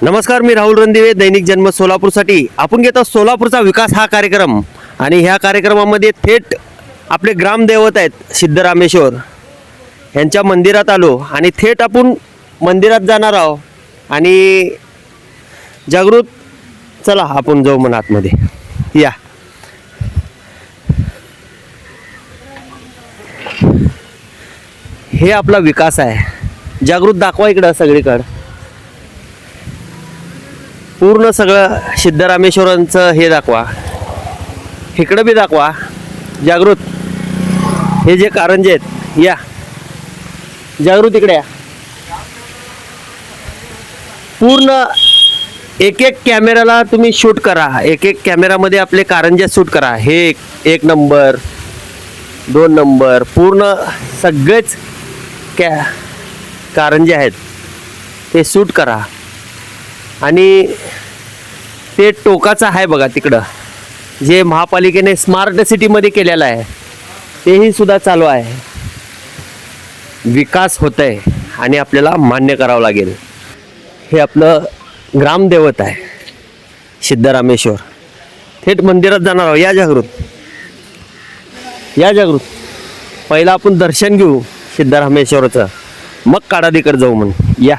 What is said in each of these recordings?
नमस्कार, मी राहुल रणदिवे, दैनिक जन्म सोलापूरसाठी आपण घेतो सोलापूरचा विकास हा कार्यक्रम. आणि ह्या कार्यक्रमामध्ये थेट आपले ग्रामदैवत आहेत सिद्धरामेश्वर यांच्या मंदिरात आलो आणि थेट आपण मंदिरात जाणार आहोत. आणि जागृत, चला आपण जाऊ मन आतमध्ये या. हे आपला विकास आहे. जागृत, दाखवा इकडं सगळीकडं पूर्ण सगळं सिद्धरामेश्वरांचं हे दाखवा. इकडं बी दाखवा जागृत. हे जे कारंजे आहेत, या जागृत इकडे या. पूर्ण एक एक कॅमेराला तुम्ही शूट करा. एक एक कॅमेरामध्ये आपले कारंजे शूट करा. हे एक नंबर, 2 नंबर, पूर्ण सगळेच कारंजे आहेत ते शूट करा. आणि ते टोकाचं आहे बघा तिकडं, जे महापालिकेने स्मार्ट सिटीमध्ये केलेलं आहे तेही सुद्धा चालू आहे. विकास होत आहे आणि आपल्याला मान्य करावं लागेल. हे आपलं ग्रामदैवत आहे सिद्धरामेश्वर. थेट मंदिरात जाणार आहोत. या जागृत, या जागृत. पहिला आपण दर्शन घेऊ सिद्धरामेश्वराचं, मग काडादीकडे जाऊ म्हणून. या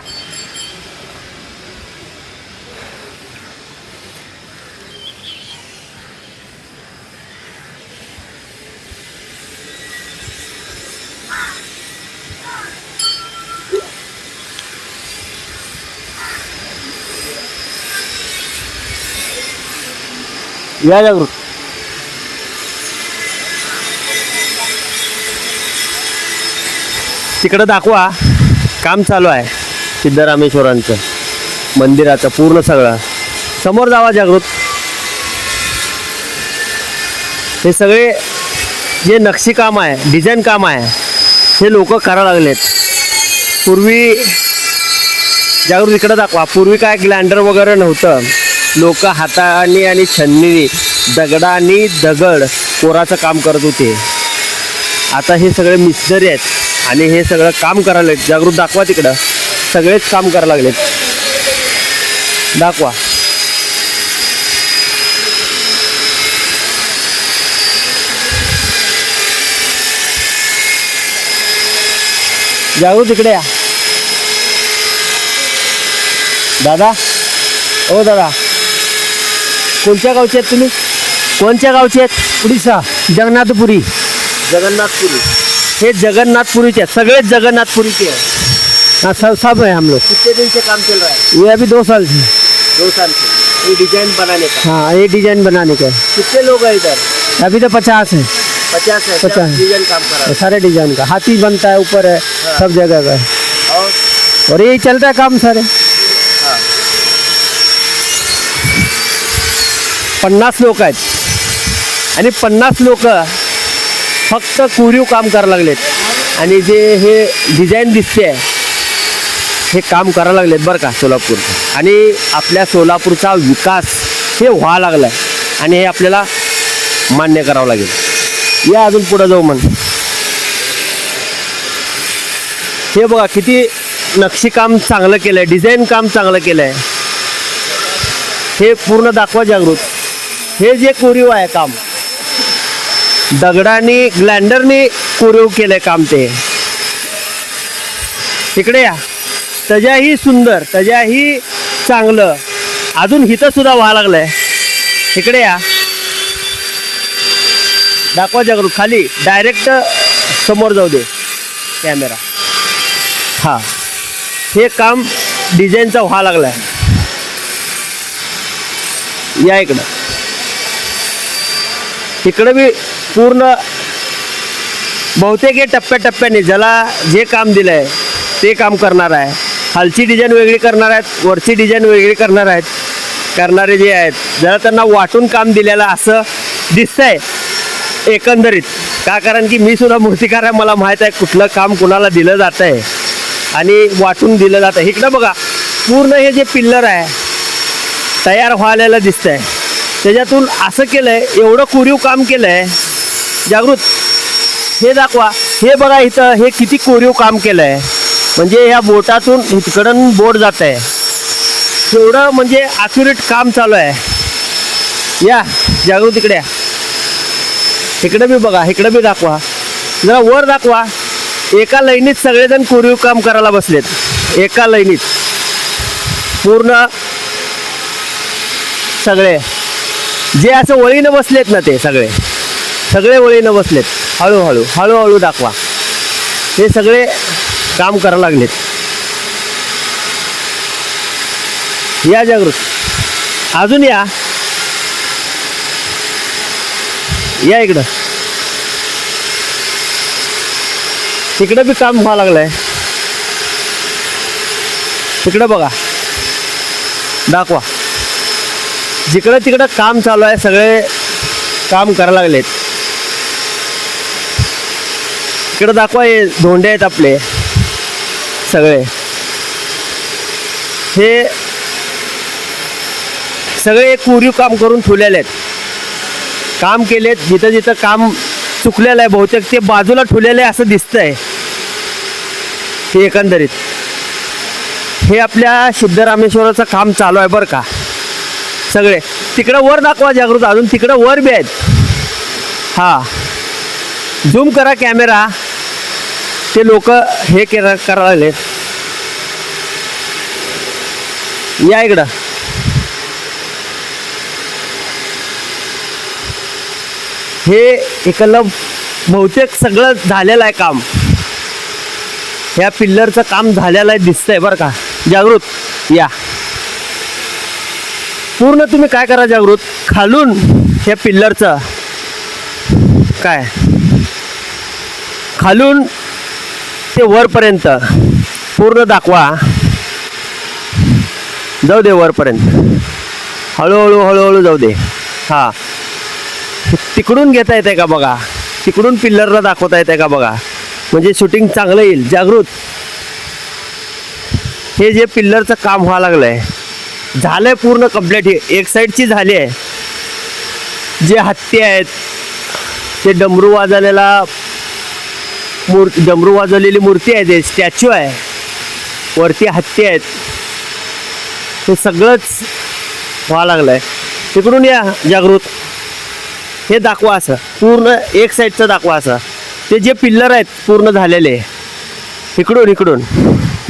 या जागृत. तिकडं दाखवा, काम चालू आहे सिद्धरामेश्वरांचं मंदिराचं पूर्ण सगळं. समोर जावा जागृत. हे सगळे जे नक्षीकाम आहे, डिझाईन काम आहे, हे लोक करायला लागलेत. पूर्वी जागृत इकडं दाखवा. पूर्वी काय ग्लँडर वगैरे नव्हतं. लोक हाताने आणि छन्नी, दगडाने दगड कोराचं काम करत होते. आता हे सगळे मिस्त्री आहेत आणि हे सगळं काम करायला लागलेत. जागृत दाखवा तिकडं, सगळेच काम करायला लागलेत. दाखवा. जागृत इकडे या. दादा, ओ दादा, कोणत्या गावचे आहेत तुम्ही? कोणत्या गावचे आहेत? उड़ीसा, जगन्नाथपुरी. जगन्नाथपुरी. हे जगन्नाथपुरीचे आहेत, सगळेच जगन्नाथपुरीचे आहेत. हाँ, सब है हम लोग. कितने दिन से काम चल रहा है? ये अभी 2 साल से. 2 साल से ये डिजाइन बनाने का. हाँ, ये डिजाइन बनाने का है. कितने लोग हैं इधर? अभी तो 50 है. 50 है. 50 डिजाइन काम कर रहा है. सारे डिजाइन का. हाथी बनता है, ऊपर है, सब जगह का है. और यही चलता है काम सारे. 50 लोक आहेत आणि 50 लोक फक्त कोरीव काम करायला लागलेत. आणि जे हे डिझाईन दिसते हे काम करायला लागलेत बरं का सोलापूर. आणि आपल्या सोलापूरचा विकास हे व्हायला लागला आहे आणि हे आपल्याला मान्य करावं लागेल. या अजून पुढं जाऊ म्हण. हे बघा किती नक्षीकाम चांगलं केलं आहे, डिझाईन काम चांगलं केलं आहे. हे पूर्ण दाखवा जागृत. हे जे कोरीव आहे काम, दगडाने ग्लँडरने कोरीव केलंय काम. ते इकडे या. त्याच्याही सुंदर, त्याच्याही चांगलं अजून हिथं सुद्धा व्हायला लागलंय. इकडे या. दाखवा जागृत. खाली डायरेक्ट समोर जाऊ दे कॅमेरा. हा, हे काम डिझाईनचं व्हायला लागलंय. या इकडं. इकडं बी पूर्ण बहुतेक हे टप्प्याटप्प्याने ज्याला जे काम दिलं आहे ते काम करणार आहे. खालची डिझाईन वेगळी करणार आहेत, वरची डिझाईन वेगळी करणार आहेत. करणारे जे आहेत जरा त्यांना वाटून काम दिलेलं असं दिसतंय एकंदरीत. का कारण की मी सुद्धा मूर्तिकार आहे, मला माहीत आहे कुठलं काम कुणाला दिलं जातं आहे आणि वाटून दिलं जातं. इकडं बघा पूर्ण हे जे पिल्लर आहे तयार व्हायला दिसतंय. त्याच्यातून असं केलंय, एवढं कोरीव काम केलंय. जागृत, हे दाखवा. हे बघा इथं हे किती कोरीव काम केलंय. म्हणजे ह्या बोटातून इकडून बोट जात आहे एवढं म्हणजे ॲक्युरेट काम चालू आहे. या जागृत इकडे या. इकडे बी बघा, इकडे बी दाखवा, जरा वर दाखवा. एका लाईनीत सगळेजण कोरीव काम करायला बसलेत, एका लाईनीत पूर्ण सगळे. जे असं वळीनं बसलेत ना ते सगळे वळीनं बसलेत. हळूहळू हळूहळू दाखवा. हे सगळे काम करायला लागलेत. या जागृत, अजून या इकडं. तिकडं बी काम व्हावं लागलंय. तिकडं बघा, दाखवा. जिकडं तिकडं काम चालू आहे, सगळे काम करायला लागलेत. इकडं दाखवा, हे धोंडे आहेत आपले सगळे. हे सगळे कोरीव काम करून ठेवलेले आहेत, काम केलेत. जिथं जिथं काम चुकलेलं आहे बहुतेक ते बाजूला ठेवलेलं आहे असं दिसतंय. हे एकंदरीत हे आपल्या सिद्धरामेश्वराचं काम चालू आहे बरं का. सगळे तिकडं वर दाखवा जागृत, अजून तिकडं वर बी आहेत. हां, झूम करा कॅमेरा. ते लोक हे करायला लागले. या इकडं. हे इकडलं बहुतेक सगळं झालेलं आहे काम. ह्या पिल्लरचं काम झालेलं आहे दिसतंय बरं का. जागृत या. पूर्ण तुम्ही काय करा जागृत, खालून ह्या पिल्लरचं काय खालून ते वरपर्यंत पूर्ण दाखवा. जाऊ दे वरपर्यंत, हळूहळू हळूहळू जाऊ दे. हां, तिकडून घेता येते का बघा, तिकडून पिल्लरला दाखवता येते का बघा, म्हणजे शूटिंग चांगलं येईल. जागृत, हे जे पिल्लरचं काम व्हावं लागलंय झालंय पूर्ण कंप्लीट. एक साईडची झाली आहे. जे हत्ती आहेत, ते डमरू वाजवलेला डमरू वाजवलेली मूर्ती आहे, ते स्टॅच्यू आहे, वरती हत्ती आहेत, हे सगळंच व्हावं लागलंय. तिकडून या जागृत, हे दाखवा असं पूर्ण एक साईडचं दाखवा असं. ते जे पिल्लर आहेत पूर्ण झालेले, इकडून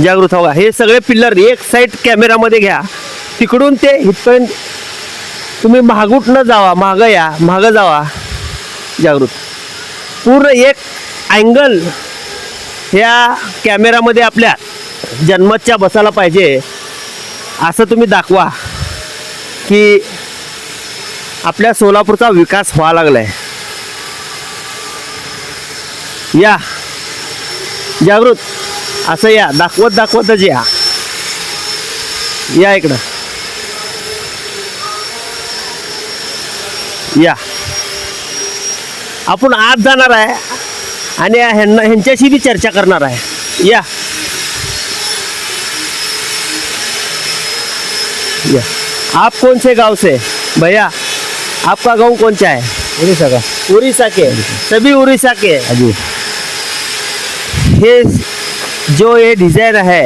जागृत हवा. हे सगळे पिल्लर एक साईड कॅमेरामध्ये घ्या. तिकडून ते इथपर्यंत तुम्ही मागूट न जावा, मागं जावा जागृत. पूर्ण एक अँगल ह्या कॅमेरामध्ये आपल्या जन्मतच्या बसायला पाहिजे असं तुम्ही दाखवा की आपल्या सोलापूरचा विकास व्हावा लागलाय. या जागृत, असं या, दाखवतच या इकडं. या, आपण आत जाणार आहे आणि ह्यांच्याशी भी चर्चा करणार आहे. या या. आप कौन से गांव से भैया, आपका गांव कौन सा है? उड़ीसा का. उड़ीसा के, सभी उड़ीसा के. जी. ये जो ये डिज़ाइन है,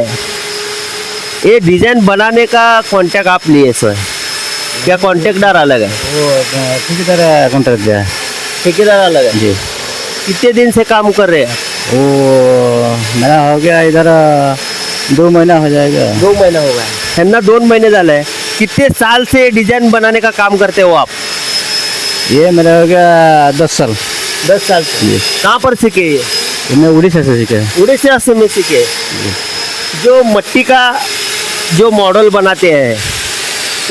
ये डिज़ाइन बनाने का कॉन्टेक्ट आप लिए सर, क्या कॉन्टेक्टदार अलग है? वो ठेकेदार कॉन्ट्रैक्ट दिया है. ठेकेदार अलग है. जी. कितने दिन से काम कर रहे हैं? वो मेरा हो गया इधर 2 महीना हो जाएगा. 2 महीना हो गया. है 2 महीने झाले हैं. कितने साल से डिज़ाइन बनाने का काम करते हो आप? ये मेरा हो गया 10 साल. 10 साल से. जी. कहाँ पर सीखे ये? मैं उड़ीसा से सीखे. उड़ीसा से में सीखे. जो मट्टी का जो मॉडल बनाते हैं,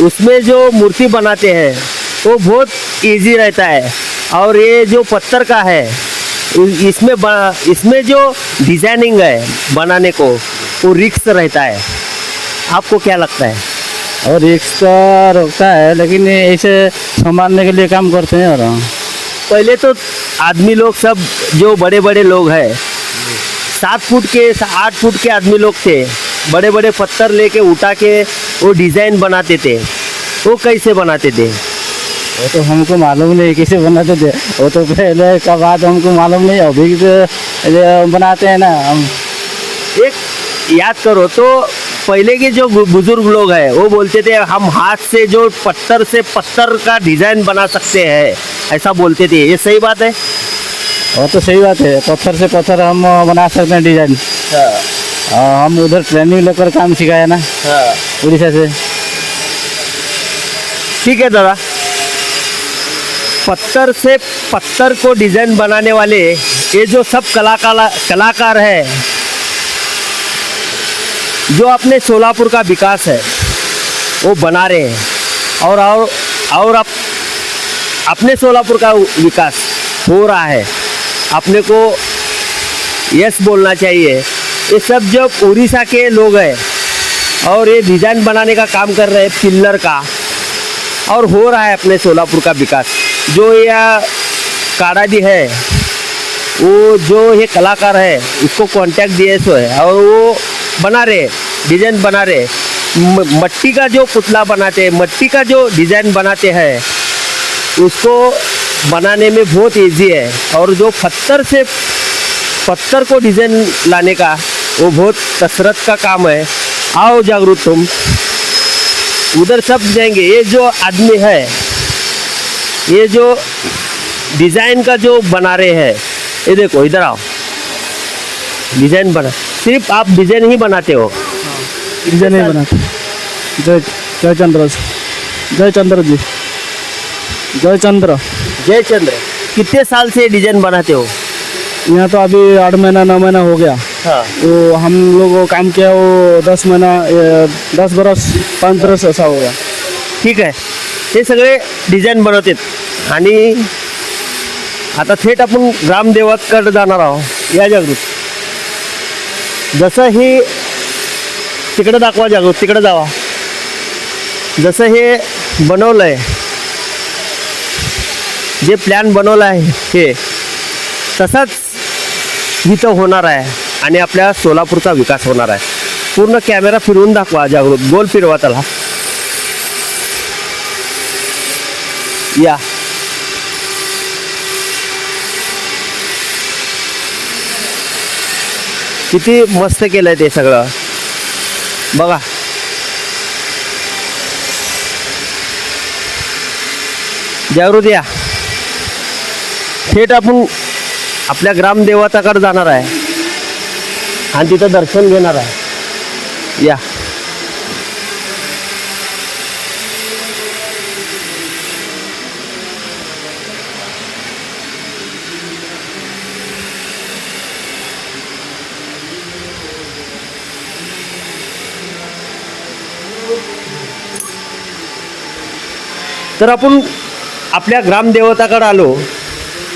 उसमें जो मूर्ति बनाते हैं वो बहुत इजी रहता है. और ये जो पत्थर का है, इसमें जो डिजाइनिंग है बनाने को, वो रिस्क रहता है. आपको क्या लगता है? और रिक्स का रोकता है, लेकिन ऐसे संभालने के लिए काम करते हैं. और पहले तो आदमी लोग सब जो बड़े बड़े लोग हैं, 7 फुट के 8 फुट के आदमी लोग थे, बड़े बड़े पत्थर लेके उठा के वो डिज़ाइन बनाते थे. वो कैसे बनाते थे? वो तो हमको मालूम नहीं कैसे बनाते थे. वो तो पहले का बात हमको मालूम नहीं. अभी तो बनाते हैं ना हम. एक याद करो तो पहले के जो बुजुर्ग लोग हैं वो बोलते थे हम हाथ से पत्थर का डिजाइन बना सकते हैं, ऐसा बोलते थे। ये सही बात है? वो तो सही बात है, पत्थर से पत्थर हम बना सकते हैं डिजाइन। हम उधर ट्रेनिंग लेकर काम सिखाया ना उड़ीसा से। ठीक है दादा, पत्थर से पत्थर को डिजाइन बनाने वाले ये जो सब कलाकार है, जो अपने सोलापुर का विकास है वो बना रहे हैं और अपने सोलापुर का विकास हो रहा है। अपने को यस बोलना चाहिए। ये सब जो उड़ीसा के लोग हैं और ये डिजाइन बनाने का काम कर रहे हैं पिल्लर का, और हो रहा है अपने सोलापुर का विकास। जो यह काड़ादी है, वो जो ये कलाकार है उसको कांटेक्ट दिए सो है और वो बना रहे, डिजाइन बना रहे। मट्टी का जो पुतला बनाते हैं, मट्टी का जो डिजाइन बनाते हैं, उसको बनाने में बहुत इजी है। और जो पत्थर को डिजाइन लाने का वो बहुत कसरत का काम है। आओ जागरूक, तुम उधर सब जाएंगे। ये जो आदमी है, ये जो डिजाइन का जो बना रहे हैं, ये देखो इधर आओ, डिजाइन बना। सिर्फ आप डिजाइन ही बनाते हो? डिजाइन नहीं बनाते। जयचंद्र जी, जयचंद्र। कितने साल से डिजाइन बनाते हो? यहाँ तो अभी 8 महीना 9 महीना हो गया। हाँ। वो हम लोग वो काम किया वो 10 महीना 10 बरस 5 बरस ऐसा हो गया। ठीक आहे, हे सगळे डिझाईन बनवतात. आणि आता थेट आपण ग्रामदेवताकडे जाणार आहोत. या जागृत, जसं हे तिकडे दाखवा, जागृत तिकडे जावा. जसं हे बनवलंय, जे प्लॅन बनवलं आहे हे तसाच इथं होणार आहे आणि आपल्या सोलापूरचा विकास होणार आहे. पूर्ण कॅमेरा फिरवून दाखवा जागृत, गोल फिरवा त्याला. या किती मस्त केलंय ते सगळं बघा. जागृत या, थेट आपण आपल्या ग्रामदेवताकडे जाणार आहे आणि तिथं दर्शन घेणार आहे. या तर आपण आपल्या ग्रामदेवताकडे आलो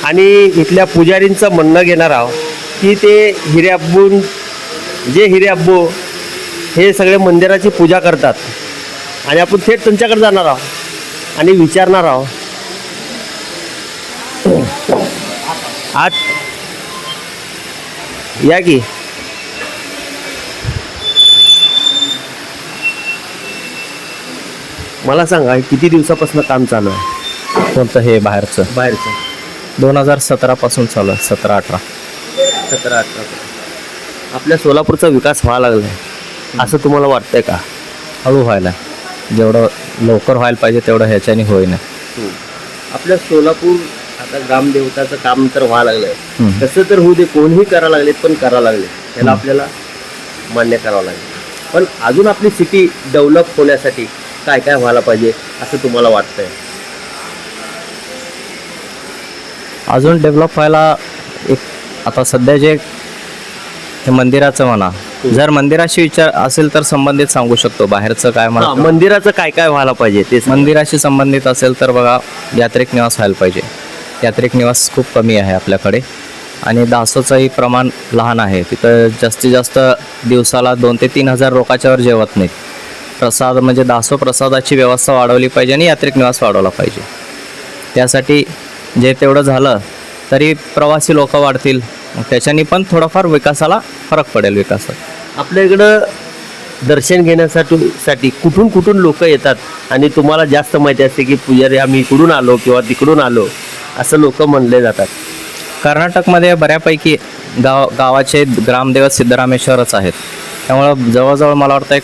आणि इथल्या पुजारींचं म्हणणं घेणार आहोत की ते हिरे अब्बू हे सगळे मंदिराची पूजा करतात आणि आपण थेट त्यांच्याकडे जाणार आहोत आणि विचारणार आहोत. आज या की मला सांगा, किती दिवसापासून काम चालू आहे? कोणतं हे बाहेरचं? 2017 पासून चालू आहे. 17-18. आपल्या सोलापूरचा विकास व्हायला लागलाय असं तुम्हाला वाटतंय का? हळू व्हायला, जेवढं लवकर व्हायला पाहिजे तेवढं ह्याच्याने होईना. आपल्या सोलापूर आता ग्रामदेवताचं काम तर व्हायला लागलंय. कसं तर होऊ दे, कोणीही करायला लागले पण करायला लागले, त्याला आपल्याला मान्य करावं लागेल. पण अजून आपली सिटी डेव्हलप होण्यासाठी काय काय व्हायला पाहिजे असं तुम्हाला वाटतंय? अजून डेव्हलप व्हायला एक आता सध्या जे हे मंदिराचं म्हणा, जर मंदिराशी विचार असेल तर संबंधित सांगू शकतो. बाहेरचं काय म्हणा, मंदिराचं काय काय व्हायला पाहिजे ते मंदिराशी संबंधित असेल तर बघा, यात्रिक निवास व्हायला पाहिजे. यात्रिक निवास खूप कमी आहे आपल्याकडे आणि दासोचंही प्रमाण लहान आहे. तिथं जास्तीत जास्त दिवसाला 2,000 ते 3,000 लोकांच्या वर जेवत नाहीत. प्रसाद म्हणजे दासो प्रसादाची व्यवस्था वाढवली पाहिजे आणि यात्रिक निवास वाढवला पाहिजे. त्यासाठी जे तेवढं झालं तरी प्रवासी लोक वाढतील, त्याच्यानी पण थोडाफार विकासाला फरक पडेल. विकासात आपल्या इकडं दर्शन घेण्यासाठी कुठून कुठून लोक येतात आणि तुम्हाला जास्त माहिती असते की पुजारी आम्ही इकडून आलो किंवा तिकडून आलो असं लोक म्हणले जातात? कर्नाटकमध्ये बऱ्यापैकी गावाचे ग्रामदेवत सिद्धरामेश्वरच आहेत. त्यामुळं जवळजवळ मला वाटतं एक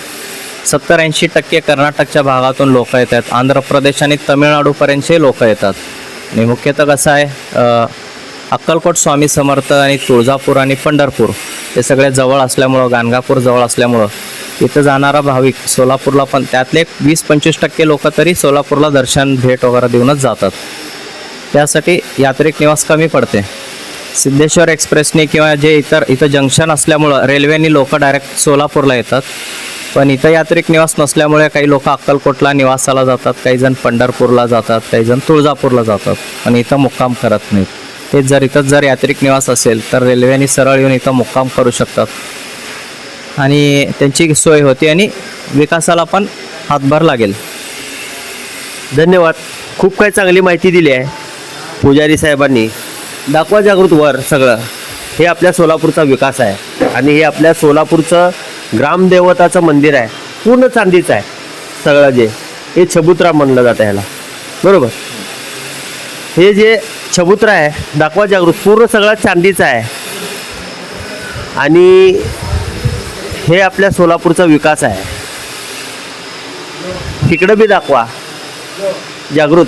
70-80% कर्नाटकच्या भागातून लोक येतात. आंध्र प्रदेश आणि तमिळनाडूपर्यंतचे लोक येतात. आणि मुख्यतः कसं आहे, अक्कलकोट स्वामी समर्थ आणि तुळजापूर आणि पंढरपूर हे सगळे जवळ असल्यामुळं, गाणगापूर जवळ असल्यामुळं इथं जाणारा भाविक सोलापूरला पण त्यातले 20-25% लोक तरी सोलापूरला दर्शन भेट वगैरे देऊनच जातात. त्यासाठी यात्रिक निवास कमी पडते. सिद्धेश्वर एक्सप्रेसने किंवा जे इथं जंक्शन असल्यामुळं रेल्वेने लोक डायरेक्ट सोलापूरला येतात. पण इथं यात्रिक निवास नसल्यामुळे काही लोक अक्कलकोटला निवासाला जातात, काही जण पंढरपूरला जातात, काही जण तुळजापूरला जातात आणि इथं मुक्काम करत नाहीत. ते इथंच जर यात्रिक निवास असेल तर रेल्वेने सरळ येऊन इथं मुक्काम करू शकतात आणि त्यांची सोय होते आणि विकासाला पण हातभार लागेल. धन्यवाद. खूप काही चांगली माहिती दिली आहे पुजारी साहेबांनी. दाखवा जागृत वर सगळं हे आपल्या सोलापूरचा विकास आहे आणि हे आपल्या सोलापूरचं ग्रामदेवताचं मंदिर आहे. पूर्ण चांदीचं आहे सगळं. जे हे चबुतरा म्हणलं जातं ह्याला, बरोबर. हे जे चबुतरा आहे दाखवा जागृत पूर्ण सगळं चांदीचं आहे आणि हे आपल्या सोलापूरचा विकास आहे. तिकडं बी दाखवा जागृत,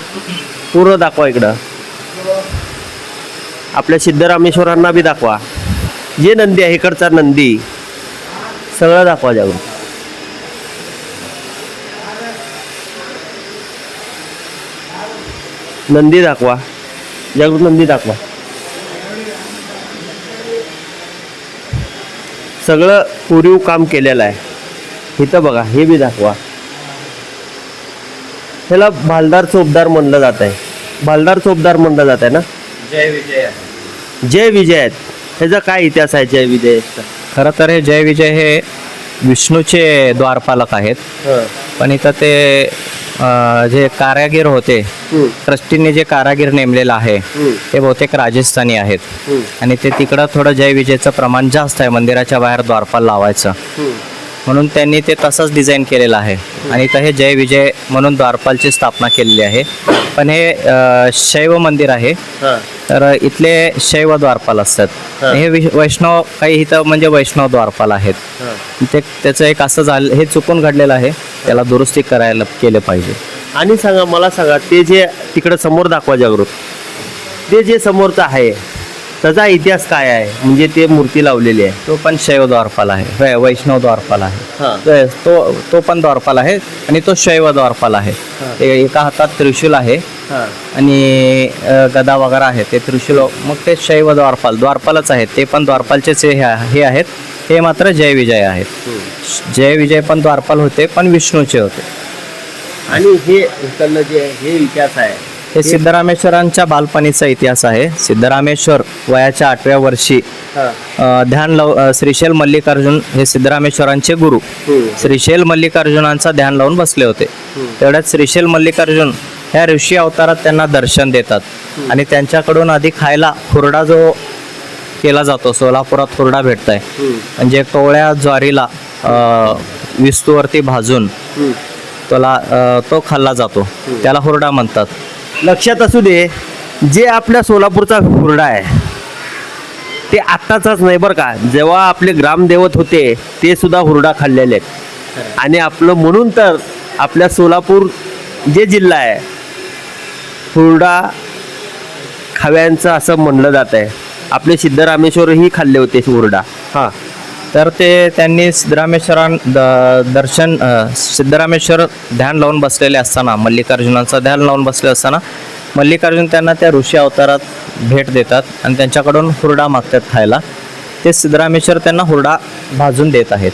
पूर्ण दाखवा. इकडं आपल्या सिद्धरामेश्वरांना बी दाखवा. जे नंदी आहे इकडचा नंदी सगळं दाखवा जागृत. नंदी दाखवा जागृत, नंदी दाखवा. सगळं कोरीव काम केलेलं आहे. इथं बघा, हे बी दाखवा. ह्याला भालदार चोपदार म्हणलं जात आहे. भालदार चोपदार म्हणलं जात आहे ना. जय विजय. जय विजय आहेत. ह्याचा काय इतिहास आहे जय विजयचा? खरं तर हे जय विजय हे विष्णूचे द्वारपालक आहेत. पण इथं ते जे कारागीर होते, ट्रस्टीने जे कारागीर नेमलेलं आहे ते बहुतेक राजस्थानी आहेत आणि ते तिकडं थोडं जय विजयचं प्रमाण जास्त आहे. मंदिराच्या बाहेर द्वारपाल लावायचं म्हणून त्यांनी ते तसंच डिझाईन केलेलं आहे आणि इथं हे जय विजय म्हणून द्वारपालची स्थापना केलेली आहे. पण हे शैव मंदिर आहे तर इथले शैव द्वारपाल असतात. हे वैष्णव काही इथं म्हणजे वैष्णव द्वारपाल आहेत. ते त्याचं एक असं झालं, हे चुकून घडलेलं आहे, त्याला दुरुस्ती करायला केलं पाहिजे. आणि सांगा, मला सांगा, ते जे तिकडं समोर दाखवा जागृत, ते जे समोरचं आहे त्याचा इतिहास काय आहे? म्हणजे ते मूर्ती लावलेली आहे, तो पण शैव द्वारपाल आहे, वैष्णव द्वारपाल आहे. तो पण द्वारपाल आहे आणि तो शैव द्वारपाल आहे. एका हातात त्रिशूल आहे आणि गदा वगैरे आहे. ते त्रिशूल मग ते शैव द्वारपालच आहेत. ते पण द्वारपालचेच हे आहेत. हे मात्र जय विजय आहेत. जय विजय पण द्वारपाल होते पण विष्णूचे होते. आणि हे इकडलं जे हे इतिहास आहे हे सिद्धरामेश्वरांच्या बालपणीचा इतिहास आहे. सिद्धरामेश्वर वयाच्या 8व्या वर्षी श्रीशैल मल्लिकार्जुन हे सिद्धरामेश्वरांचे गुरु श्रीशैल मल्लिकार्जुनांचा ध्यान लावून बसले होते. तेवढ्यात श्रीशैल मल्लिकार्जुन ह्या ऋषी अवतारात त्यांना दर्शन देतात आणि त्यांच्याकडून आधी खायला हुरडा जो केला जातो, सोलापुरात हुरडा भेटत आहे, म्हणजे कवळ्या ज्वारीला विस्तूवरती भाजून तो खाल्ला जातो, त्याला हुरडा म्हणतात. लक्षात असू दे, जे आपल्या सोलापूरचा हुरडा आहे ते आत्ताचाच नाही बरं का. जेव्हा आपले ग्रामदेवत होते ते सुद्धा हुरडा खाल्लेले आहेत. आणि आपलं म्हणून तर आपल्या सोलापूर जे जिल्हा आहे हुरडा खाव्यांचं असं म्हणलं जात आहे. आपले सिद्धरामेश्वरही खाल्ले होते हुरडा. हां, तर त्यांनी सिद्धरामेश्वर ध्यान लावून बसलेले असताना, मल्लिकार्जुनाचं ध्यान लावून बसले असताना मल्लिकार्जुन त्यांना त्या ऋषी अवतारात भेट देतात आणि त्यांच्याकडून हुरडा मागतात खायला. ते सिद्धरामेश्वर त्यांना हुरडा भाजून देत आहेत.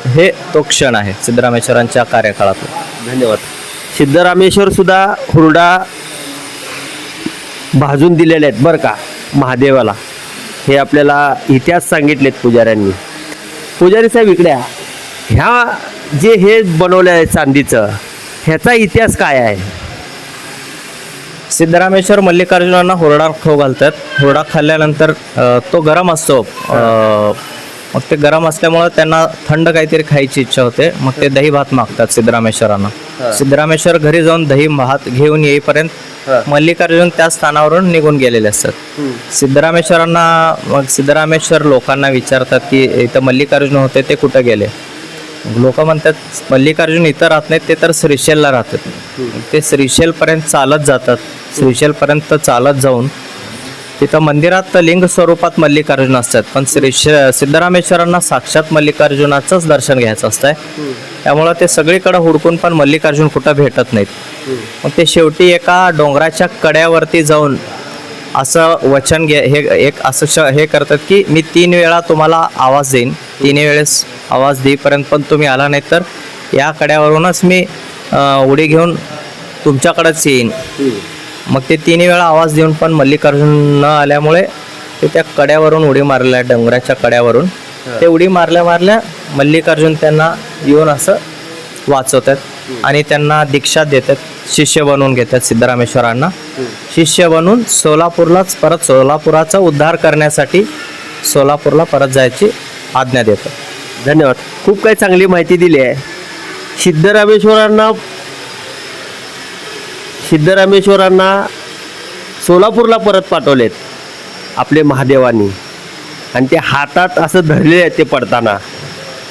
हे तो क्षण आहे सिद्धरामेश्वरांच्या कार्यकाळात. धन्यवाद. सिद्धरामेश्वर सुद्धा हुरडा भाजून दिलेले आहेत बरं का महादेवाला. हे आपल्याला इतिहास सांगितलेत पुजाऱ्यांनी. पुजारी साहेब इकडे ह्या जे हे बनवलं आहे चांदीचं, ह्याचा इतिहास काय आहे? सिद्धरामेश्वर मल्लिकार्जुनांना हुरडा खाऊ घालतात. हुरडा खाल्ल्यानंतर तो गरम असतो, मग ते गरम असल्यामुळं त्यांना थंड काहीतरी खायची इच्छा होते. मग ते दही भात मागतात सिद्धरामेश्वरांना. सिद्धरामेश्वर घरी जाऊन दही भात घेऊन येईपर्यंत मल्लिकार्जुन त्या स्थानावरून निघून गेलेले असतात. सिद्धरामेश्वर लोकांना विचारतात की इथं मल्लिकार्जुन होते ते कुठं गेले. लोक म्हणतात मल्लिकार्जुन इथं राहत नाहीत, ते तर श्रीशैलला राहतात. ते श्रीशैलपर्यंत चालत जातात. श्रीशैलपर्यंत चालत जाऊन तिथं मंदिरात लिंग स्वरूपात मल्लिकार्जुन असतात, पण सिद्धरामेश्वरांना साक्षात मल्लिकार्जुनाचंच दर्शन घ्यायचं असतंय. त्यामुळं ते सगळीकडे हुडकून पण मल्लिकार्जुन कुठं भेटत नाहीत. मग ते शेवटी एका डोंगराच्या कड्यावरती जाऊन असं वचन हे करतात की मी 3 वेळा तुम्हाला आवाज देईन, 3 वेळेस आवाज देईपर्यंत पण तुम्ही आला नाही तर या कड्यावरूनच मी उडी घेऊन तुमच्याकडेच येईन. मग ते 3 वेळा आवाज देऊन पण मल्लिकार्जुन न आल्यामुळे ते त्या कड्यावरून उडी मारल्या, डोंगराच्या कड्यावरून ते उडी मारल्या मल्लिकार्जुन त्यांना येऊन असं वाचवतात आणि त्यांना दीक्षा देतात, शिष्य बनवून घेतात. सिद्धरामेश्वरांना शिष्य बनवून सोलापुराचा उद्धार करण्यासाठी सोलापूरला परत जायची आज्ञा देतात. धन्यवाद. खूप काही चांगली माहिती दिली आहे. सिद्धरामेश्वरांना सोलापूरला परत पाठवलेत आपले महादेवांनी आणि ते हातात असं धरले आहे ते पडताना.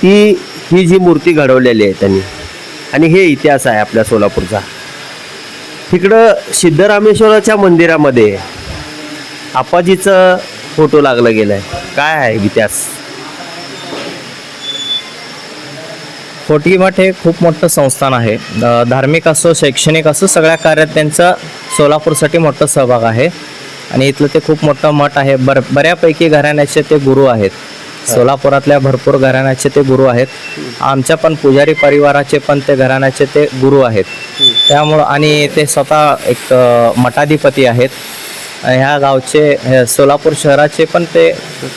ही जी मूर्ती घडवलेली आहे त्यांनी आणि हे इतिहास आहे आपल्या सोलापूरचा. तिकडं सिद्धरामेश्वराच्या मंदिरामध्ये आपाजीचं फोटो लागला गेलाय. काय आहे इतिहास? कोटगी मठ हे खूप मोठं संस्थान आहे. धार्मिक असो, शैक्षणिक असो, सगळ्या कार्यात त्यांचं सोलापूरसाठी मोठं सहभाग आहे आणि इथलं ते खूप मोठं मठ आहे. बऱ्यापैकी घराण्याचे ते गुरु आहेत. सोलापुरातल्या भरपूर घराण्याचे ते गुरु आहेत. आमच्या पण पुजारी परिवाराचे पण ते घराण्याचे ते गुरु आहेत. त्यामुळं आणि ते स्वतः एक मठाधिपती आहेत. ह्या गावचे सोलापूर शहराचे पण ते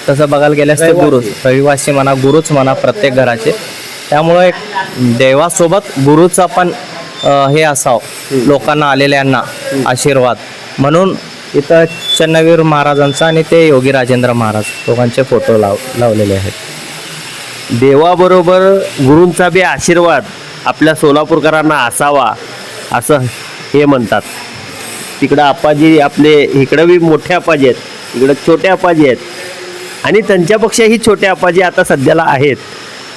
तसं बघायला गेल्यास ते गुरु रहिवासी म्हणा, गुरुच म्हणा प्रत्येक घराचे. त्यामुळं एक देवासोबत गुरुचा पण हे असावं लोकांना आलेल्यांना आशीर्वाद म्हणून इथं चन्नवीर महाराजांचा आणि ते योगी राजेंद्र महाराज दोघांचे फोटो लावलेले आहेत. देवाबरोबर गुरूंचा बी आशीर्वाद आपल्या सोलापूरकरांना असावा असं हे म्हणतात. तिकडं आप्पाजी आपले इकडं बी मोठे आप्पाजी आहेत, इकडं छोटे आप्पाजी आहेत आणि त्यांच्यापेक्षाही छोटे आप्पाजी आता सध्याला आहेत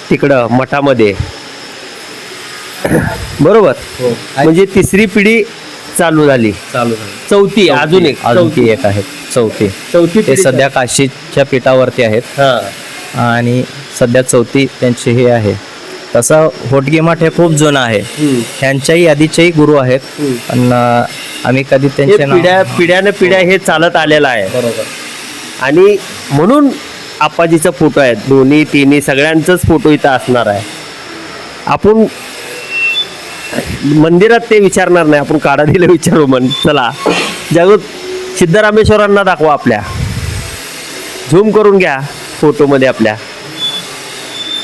तिकडं मठामध्ये. बरोबर. म्हणजे 3री पिढी चालू झाली. चौथी अजून एक आहे. चौथी ते सध्या काशीच्या पीठावरती आहेत आणि सध्या चौथी त्यांची हे आहे. तसं होटगी मठ हे खूप जुनं आहे. त्यांच्याही आधीचेही गुरु आहेत पण आम्ही कधी त्यांचे पिढ्या हे चालत आलेलं आहे. बरोबर. आणि म्हणून आप्पाजीचा फोटो आहे. दोन्ही तिन्ही सगळ्यांचाच फोटो इथं असणार आहे. आपण मंदिरात ते विचारणार नाही, आपण काढा दिलं विचारू. चला जागृत सिद्धरामेश्वरांना दाखवा. आपल्या झूम करून घ्या फोटोमध्ये आपल्या.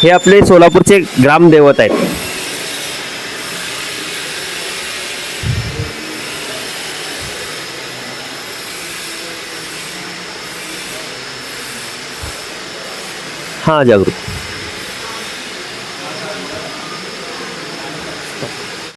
हे आपले सोलापूरचे ग्रामदैवत आहेत. हां जागृत.